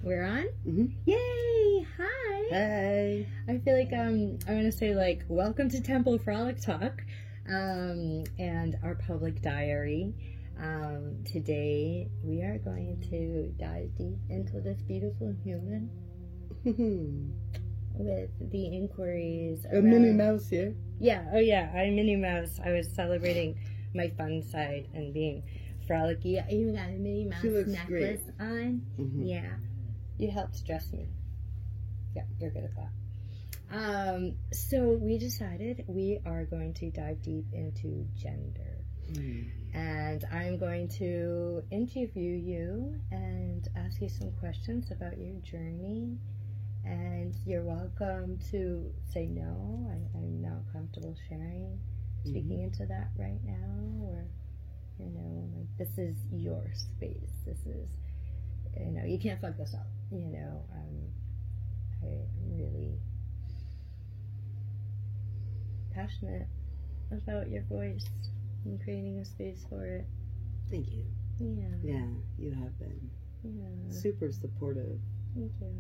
We're on? Mm-hmm. Yay! Hi! Hey! I feel like I want to say, welcome to Temple Frolic Talk and our public diary. Today we are going to dive deep into this beautiful human with the inquiries A Minnie Mouse here. Yeah, oh yeah, I'm Minnie Mouse. I was celebrating my fun side and being frolicky. I even got a Minnie Mouse necklace great. on. Mm-hmm. Yeah. You helped dress me. Yeah, you're good at that. So we decided we are going to dive deep into gender. And I'm going to interview you and ask you some questions about your journey. And you're welcome to say no. I'm not comfortable speaking into that right now. Or, this is your space. This is, you can't fuck this up. I'm really passionate about your voice and creating a space for it. Thank you. Yeah. Yeah, you have been. Yeah. Super supportive. Thank you.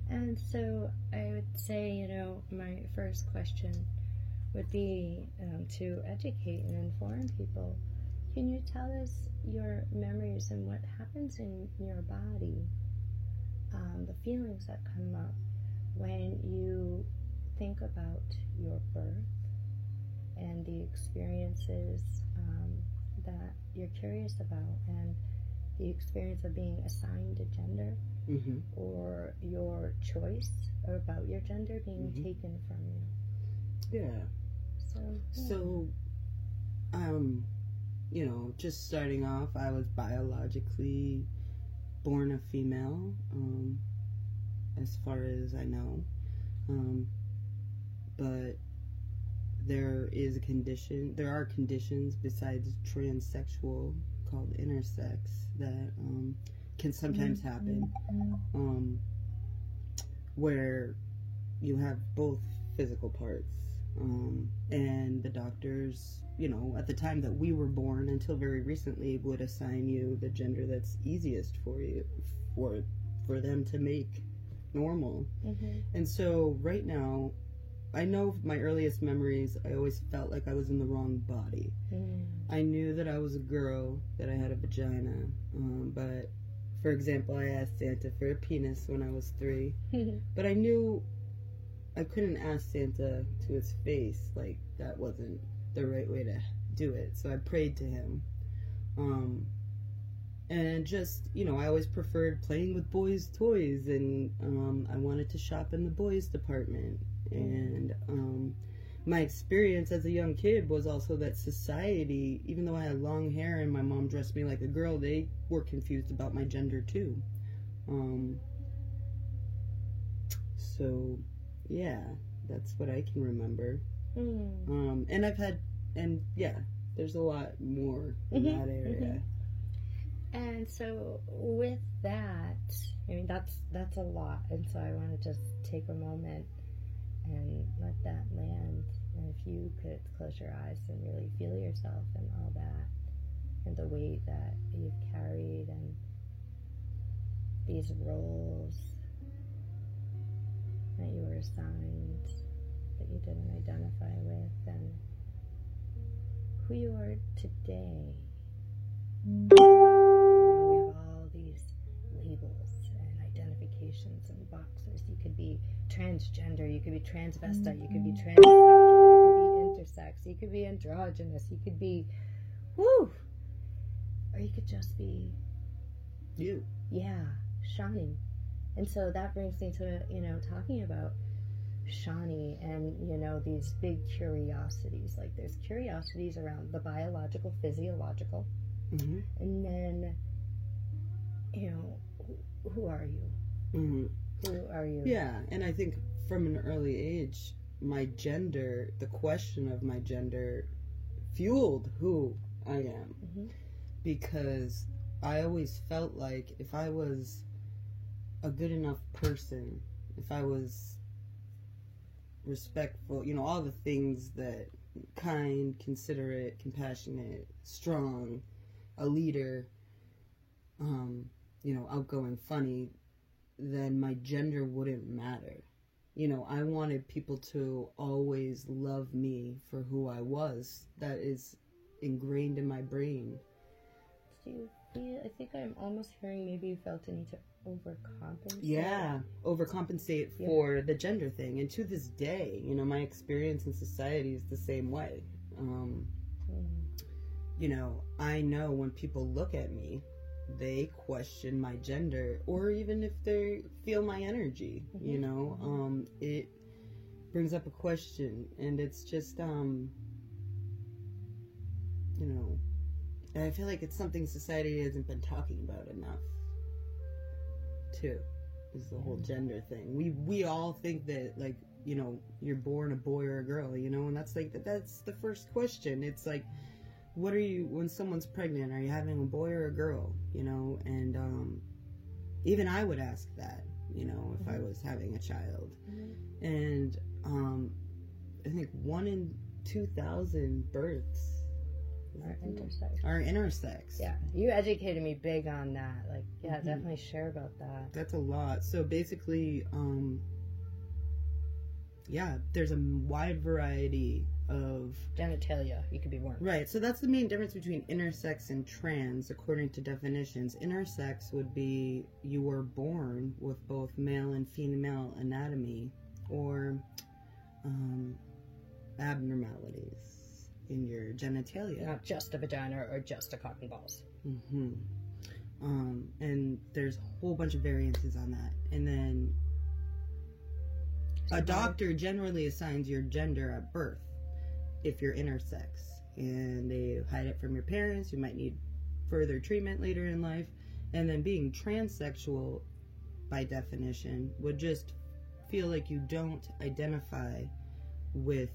And so I would say, my first question would be to educate and inform people. Can you tell us your memories and what happens in your body, the feelings that come up when you think about your birth and the experiences that you're curious about, and the experience of being assigned a gender, or your choice about your gender being taken from you? Yeah. So, just starting off, I was biologically born a female, as far as I know. But there are conditions besides transsexual called intersex that can sometimes happen, where you have both physical parts, and the doctors, at the time that we were born until very recently, would assign you the gender that's easiest for you, for them to make normal. And so right now, I know my earliest memories, I always felt like I was in the wrong body. I knew that I was a girl, that I had a vagina, but for example, I asked Santa for a penis when I was 3, but I knew I couldn't ask Santa to his face, that wasn't the right way to do it, so I prayed to him. And just, I always preferred playing with boys' toys, and I wanted to shop in the boys' department. And my experience as a young kid was also that society, even though I had long hair and my mom dressed me like a girl, they were confused about my gender too. So, yeah, that's what I can remember. There's a lot more in that area. And so with that, that's a lot. And so I want to just take a moment and let that land. And if you could close your eyes and really feel yourself and all that, and the weight that you've carried, and these roles that you were assigned that you didn't identify with, and who you are today. We have all these labels and identifications and boxes. You could be transgender, you could be transvestite, you could be transsexual, you could be intersex, you could be androgynous, you could be or you could just be you. Yeah, Shani. And so that brings me to, talking about Shani and, these big curiosities. There's curiosities around the biological, physiological, and then, who are you? Who are you? Yeah, and I think from an early age, my gender, the question of my gender, fueled who I am. Because I always felt like if I was a good enough person, if I was respectful, all the things that kind, considerate, compassionate, strong, a leader, outgoing, funny, then my gender wouldn't matter. I wanted people to always love me for who I was. That is ingrained in my brain. Do you feel, I think I'm almost hearing maybe you felt a need to overcompensate? Yeah, overcompensate for the gender thing. And to this day, my experience in society is the same way. I know when people look at me, they question my gender, or even if they feel my energy, it brings up a question, and it's just, I feel like it's something society hasn't been talking about enough, too, is the whole gender thing. We all think that, like, you're born a boy or a girl, and that's the first question. It's like, what are you, when someone's pregnant, are you having a boy or a girl, and even I would ask that, if I was having a child. And I think 1 in 2,000 births are intersex. Yeah, you educated me big on that. Like, definitely share about that. That's a lot. So basically, there's a wide variety of genitalia you could be born. Right, so that's the main difference between intersex and trans, according to definitions. Intersex would be you were born with both male and female anatomy, or abnormalities in your genitalia. Not just a vagina or just a cock and balls. And there's a whole bunch of variances on that. And then a doctor generally assigns your gender at birth if you're intersex, and they hide it from your parents. You might need further treatment later in life. And then being transsexual, by definition, would just feel like you don't identify with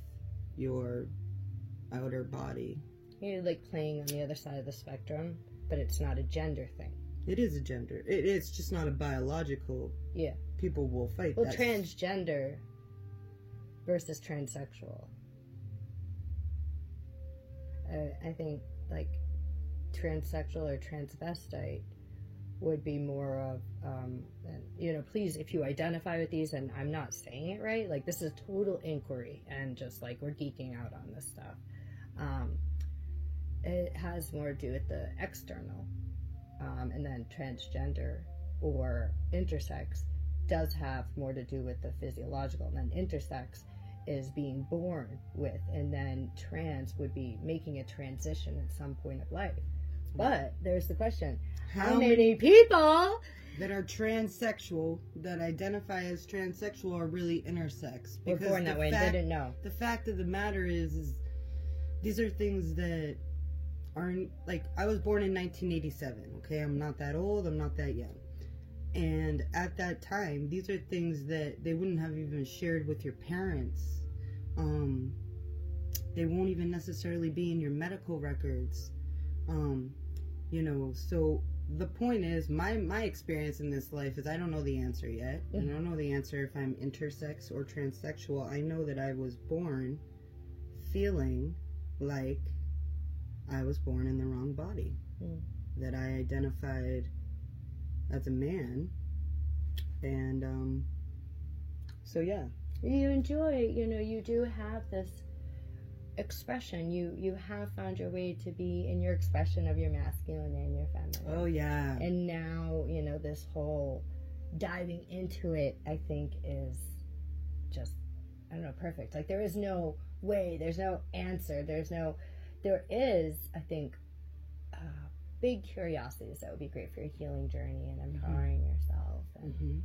your outer body. You're like playing on the other side of the spectrum, but it's not a gender thing. It is a gender. It's just not a biological. Yeah. People will fight that. Well, transgender versus transsexual. I think, like, transsexual or transvestite would be more of, please, if you identify with these, and I'm not saying it right, like, this is total inquiry, and just, like, we're geeking out on this stuff. It has more to do with the external, and then transgender or intersex does have more to do with the physiological, and then intersex is being born with, and then trans would be making a transition at some point of life. But there's the question, how many people that are transsexual, that identify as transsexual, are really intersex? Because we're born that way, they didn't know. The fact of the matter is these are things that aren't, like, I was born in 1987, okay? I'm not that old, I'm not that young. And at that time, these are things that they wouldn't have even shared with your parents. They won't even necessarily be in your medical records. So the point is, my experience in this life is I don't know the answer yet. I don't know the answer if I'm intersex or transsexual. I know that I was born feeling like I was born in the wrong body. That I identified as a man, and so yeah. You enjoy, you do have this expression. You have found your way to be in your expression of your masculine and your feminine. Oh yeah. And now, this whole diving into it, I think, is just, I don't know, perfect. Like, there is no way, there's no answer, there is, I think, big curiosities that would be great for your healing journey and empowering yourself. And,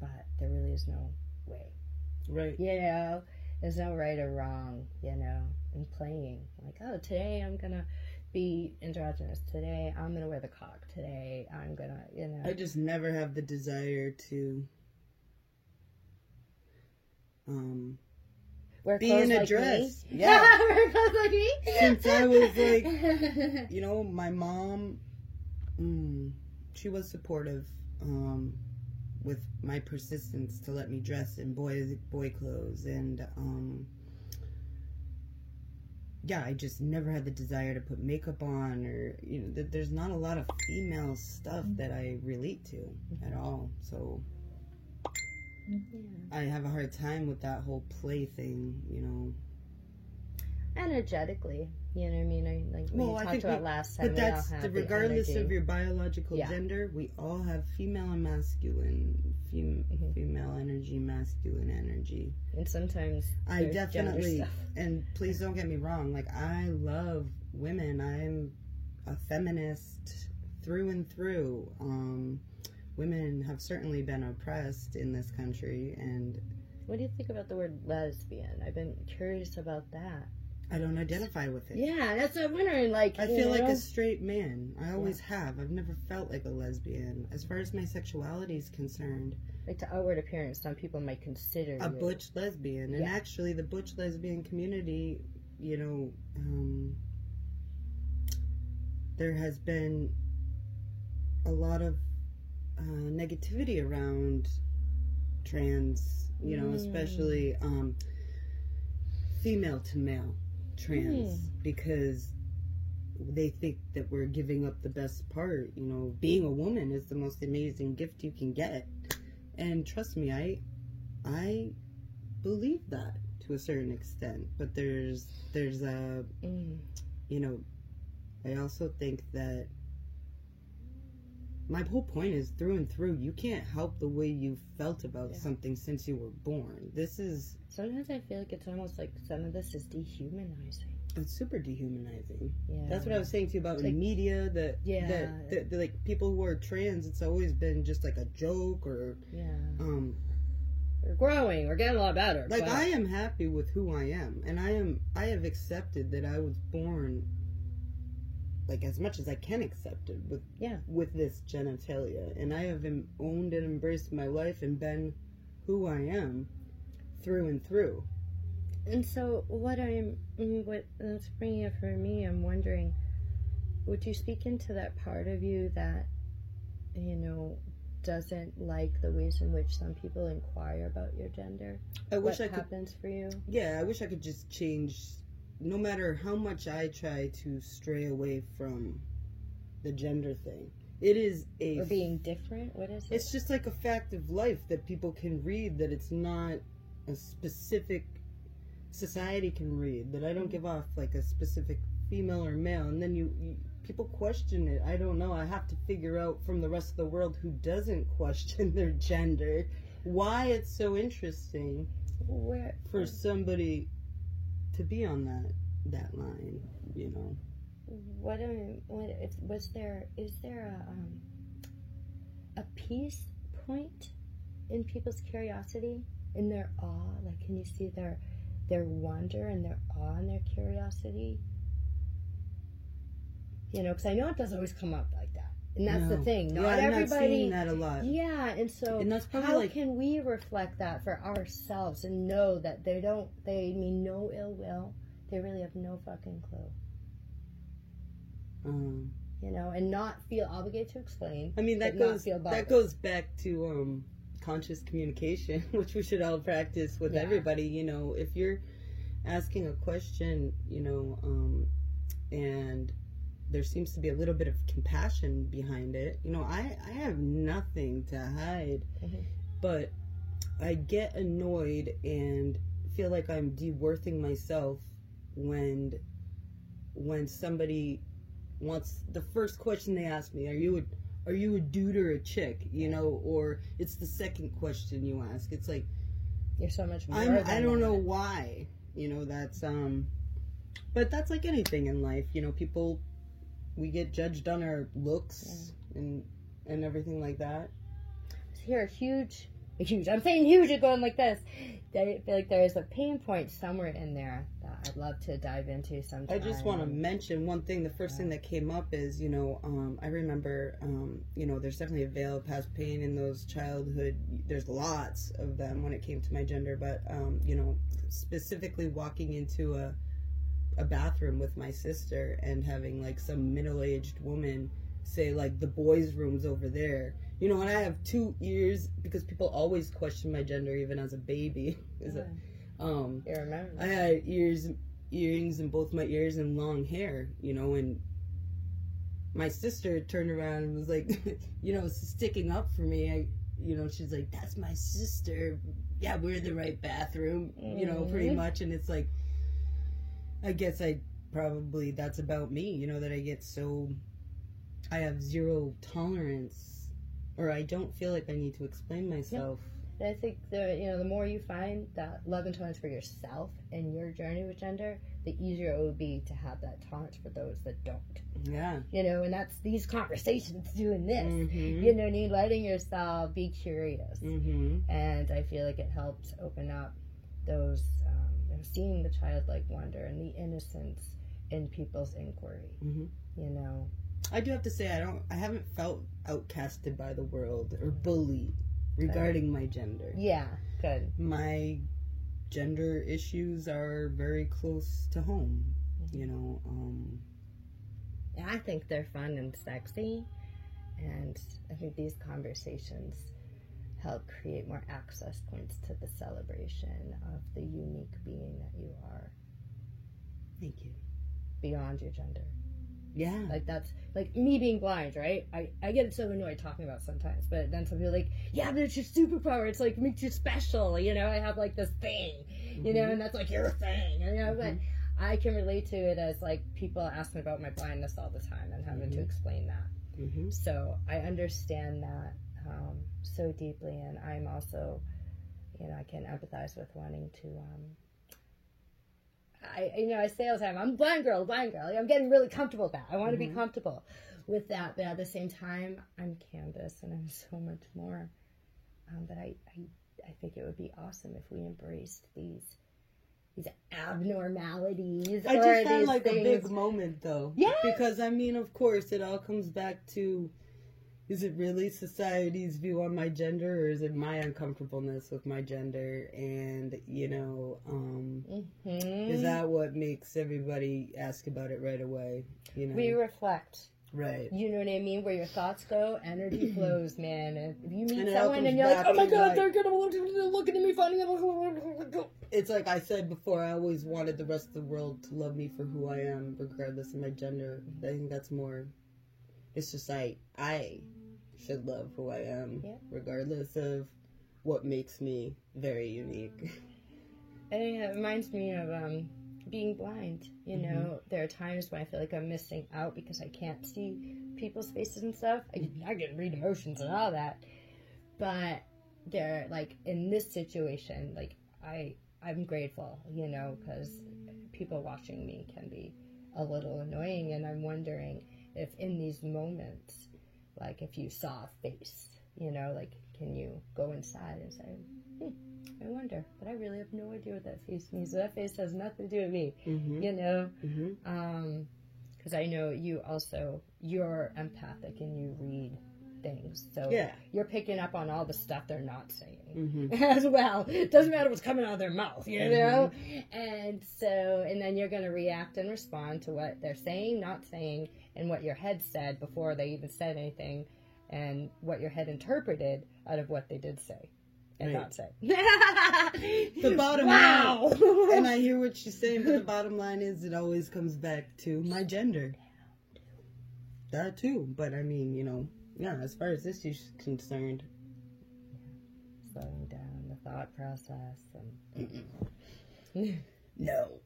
but there really is no way. Right. There's no right or wrong, in playing. Like, oh, today I'm going to be androgynous. Today I'm going to wear the cock. Today I'm going to, I just never have the desire to wear be in a like dress. Me. Yeah. Wear clothes like me. Since I was like, my mom, she was supportive with my persistence to let me dress in boy clothes, and yeah, I just never had the desire to put makeup on, or there's not a lot of female stuff that I relate to at all. So I have a hard time with that whole play thing, Energetically, you know what I mean? Like we talked about last time. But that's regardless of your biological Yeah. gender. We all have female and masculine, female energy, masculine energy. And sometimes I there's definitely, gender stuff. and please don't get me wrong. Like, I love women. I'm a feminist through and through. Women have certainly been oppressed in this country, and What do you think about the word lesbian? I've been curious about that. I don't identify with it. Yeah, that's what I'm wondering. Like, I feel like a straight man. I always have. I've never felt like a lesbian. As far as my sexuality is concerned, like to outward appearance, some people might consider a you. butch lesbian. And actually, the butch lesbian community, there has been a lot of negativity around trans, especially female to male trans, because they think that we're giving up the best part. Being a woman is the most amazing gift you can get, and trust me, I believe that to a certain extent. But there's a I also think that my whole point is, through and through, you can't help the way you felt about something since you were born. Sometimes I feel like it's almost like some of this is dehumanizing. It's super dehumanizing. Yeah. That's what I was saying to you about in media, that like people who are trans, it's always been just like a joke, or we're growing, we're getting a lot better. Like, I am happy with who I am, and I have accepted that I was born, like, as much as I can accept it with this genitalia, and I have owned and embraced my life and been who I am through and through. And so that's bringing it for me, I'm wondering, would you speak into that part of you that doesn't like the ways in which some people inquire about your gender? What happens for you? Yeah, I wish I could just change. No matter how much I try to stray away from the gender thing, it is or being different. What is it? It's just like a fact of life that people can read, that it's not a specific society can read, that I don't give off like a specific female or male, and then people question it. I don't know. I have to figure out from the rest of the world who doesn't question their gender why it's so interesting for somebody to be on that line, Is there a peace point in people's curiosity, in their awe? Like, can you see their wonder and their awe and their curiosity? Because I know it doesn't always come up like that. And that's the thing. Not everybody. I'm not seeing that a lot. Yeah, and so how can we reflect that for ourselves and know that they mean no ill will? They really have no fucking clue. And not feel obligated to explain. I mean, that goes back to conscious communication, which we should all practice with everybody. If you're asking a question, and there seems to be a little bit of compassion behind it. I have nothing to hide, but I get annoyed and feel like I'm deworthing myself when somebody wants, the first question they ask me, are you a dude or a chick? Or it's the second question you ask. It's like, you're so much more than I don't know why. That's but that's like anything in life. People, we get judged on our looks and everything like that. Here, I'm saying huge, you're going like this. I feel like there is a pain point somewhere in there that I'd love to dive into sometime. I just want to mention one thing. The first thing that came up is, I remember, there's definitely a veil of past pain in those childhood. There's lots of them when it came to my gender, but, specifically walking into a bathroom with my sister and having like some middle-aged woman say like, the boys' room's over there, and I have 2 ears because people always question my gender even as a baby. I had ears earrings in both my ears and long hair, you know, and my sister turned around and was like, you know, sticking up for me. She's like, that's my sister. Yeah, we're in the right bathroom, you know, pretty much. And it's like, I guess that's about me, you know, that I have zero tolerance, or I don't feel like I need to explain myself. And I think the more you find that love and tolerance for yourself and your journey with gender, the easier it will be to have that tolerance for those that don't. Yeah. You know, and that's these conversations doing this. Mm-hmm. You know, letting yourself be curious. Mm-hmm. And I feel like it helps open up those, seeing the childlike wonder and the innocence in people's inquiry. Mm-hmm. You know. I do have to say, I haven't felt outcasted by the world or bullied regarding my gender. Yeah, good. My gender issues are very close to home, you know. And I think they're fun and sexy, and I think these conversations help create more access points to the celebration of the unique being that you are. Thank you. Beyond your gender. Yeah. Like, that's, like, me being blind, right? I get so annoyed talking about it sometimes, but then some people are like, yeah, but it's your superpower, it's, like, makes you special, you know? I have, like, this thing, you know, and that's, like, your thing, you know? But I can relate to it as, like, people ask me about my blindness all the time and having to explain that. Mm-hmm. So I understand that so deeply, and I'm also, you know, I can empathize with wanting to, I say all the time, I'm a blind girl. Like, I'm getting really comfortable with that. I want to be comfortable with that, but at the same time, I'm Candace, and I'm so much more. But I think it would be awesome if we embraced these abnormalities. I just had like a big moment, though. Yeah. Because, I mean, of course, it all comes back to, is it really society's view on my gender, or is it my uncomfortableness with my gender? And, you know, is that what makes everybody ask about it right away? You know, we reflect. Right. You know what I mean? Where your thoughts go, energy flows, man. And if you meet And someone and you're like, oh my God, like, they're gonna look at me funny. It's like I said before, I always wanted the rest of the world to love me for who I am, regardless of my gender. I think that's more, it's just like, I should love who I am, regardless of what makes me very unique. And it reminds me of being blind. You know, there are times when I feel like I'm missing out because I can't see people's faces and stuff. I can read emotions and all that, but they're like, in this situation, like I'm grateful, you know, because people watching me can be a little annoying, and I'm wondering if in these moments, like, if you saw a face, you know, like, can you go inside and say, I wonder, but I really have no idea what that face means. That face has nothing to do with me, you know? Because I know you're empathic and you read things. So you're picking up on all the stuff they're not saying as well. It doesn't matter what's coming out of their mouth, you know? And then you're going to react and respond to what they're saying, not saying, and what your head said before they even said anything, and what your head interpreted out of what they did say and not say. The bottom line, and I hear what she's saying, but the bottom line is it always comes back to my gender. That too, but I mean, you know, yeah, as far as this is concerned. Slowing down the thought process. And no.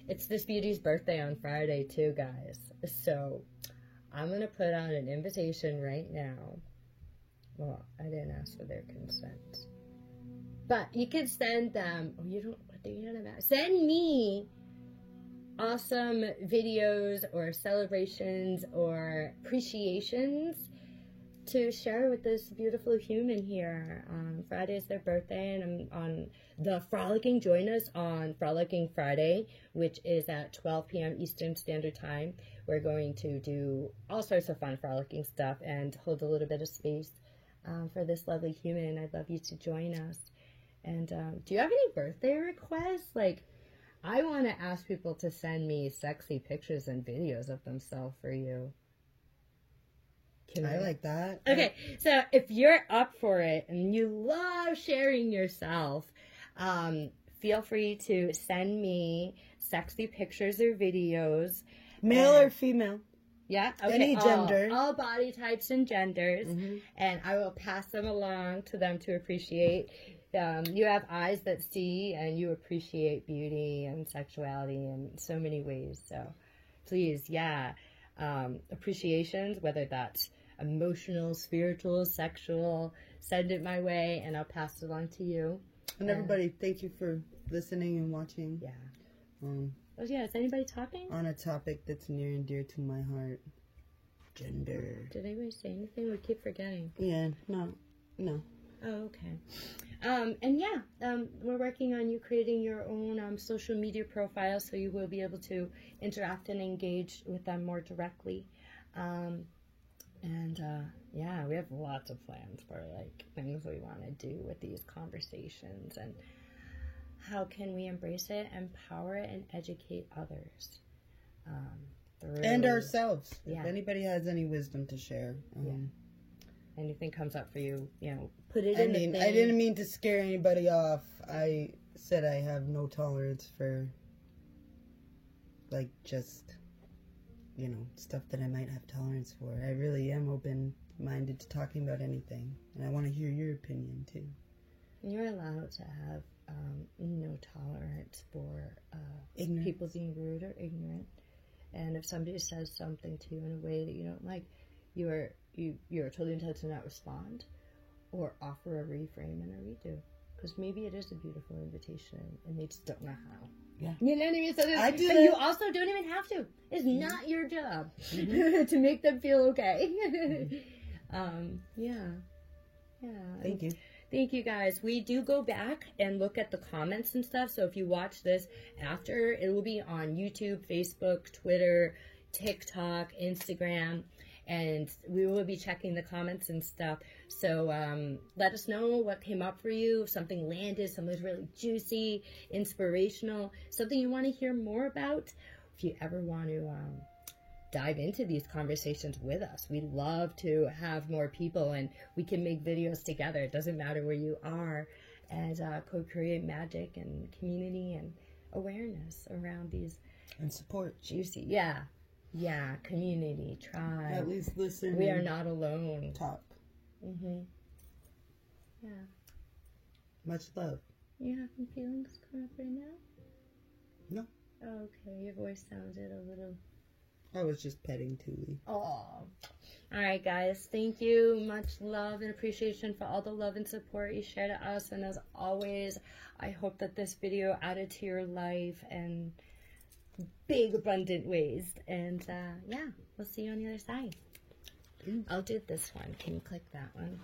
It's this beauty's birthday on Friday too, guys. So I'm going to put out an invitation right now. Well, I didn't ask for their consent. But you can send them, send me awesome videos or celebrations or appreciations to share with this beautiful human here. Friday is their birthday, and I'm on the Frolicking. Join us on Frolicking Friday, which is at 12 p.m. Eastern Standard Time. We're going to do all sorts of fun frolicking stuff and hold a little bit of space for this lovely human. I'd love you to join us. And do you have any birthday requests? Like, I want to ask people to send me sexy pictures and videos of themselves for you. I like that. Okay, so if you're up for it and you love sharing yourself, Feel free to send me sexy pictures or videos. Male or female. Yeah, okay. Any gender. All body types and genders. And I will pass them along to them to appreciate. You have eyes that see, and you appreciate beauty and sexuality in so many ways. So please, appreciations, whether that's emotional, spiritual, sexual, send it my way, and I'll pass it along to you. And everybody, thank you for listening and watching. Yeah. Is anybody talking? On a topic that's near and dear to my heart. Gender. Did anybody say anything? We keep forgetting. Yeah, no. Oh, okay. We're working on you creating your own social media profile, so you will be able to interact and engage with them more directly. We have lots of plans for things we want to do with these conversations, and how can we embrace it, empower it, and educate others. And ourselves. Yeah. If anybody has any wisdom to share. Anything comes up for you, put it in the thing. I didn't mean to scare anybody off. I said I have no tolerance for, stuff that I might have tolerance for. I really am open-minded to talking about anything. And I want to hear your opinion, too. You're allowed to have no tolerance for people being rude or ignorant. And if somebody says something to you in a way that you don't like, you're totally entitled to not respond or offer a reframe and a redo. Because maybe it is a beautiful invitation and they just don't know how. Yeah. You know what I mean? So I do but that. you also don't even have to. It's not your job to make them feel okay. Yeah. Thank you. Thank you, guys. We do go back and look at the comments and stuff. So if you watch this after, it will be on YouTube, Facebook, Twitter, TikTok, Instagram. And we will be checking the comments and stuff. So let us know what came up for you. If something landed, something was really juicy, inspirational, something you want to hear more about. If you ever want to dive into these conversations with us, we'd love to have more people, and we can make videos together. It doesn't matter where you are, and co-create magic and community and awareness around these. And support. Juicy, yeah, community, tribe. At least listen. We are not alone. Talk. Yeah. Much love. You having feelings come up right now? No. Okay, your voice sounded a little... I was just petting Tuli. Oh. All right, guys. Thank you. Much love and appreciation for all the love and support you share to us. And as always, I hope that this video added to your life in big, abundant ways. And we'll see you on the other side. I'll do this one. Can you click that one?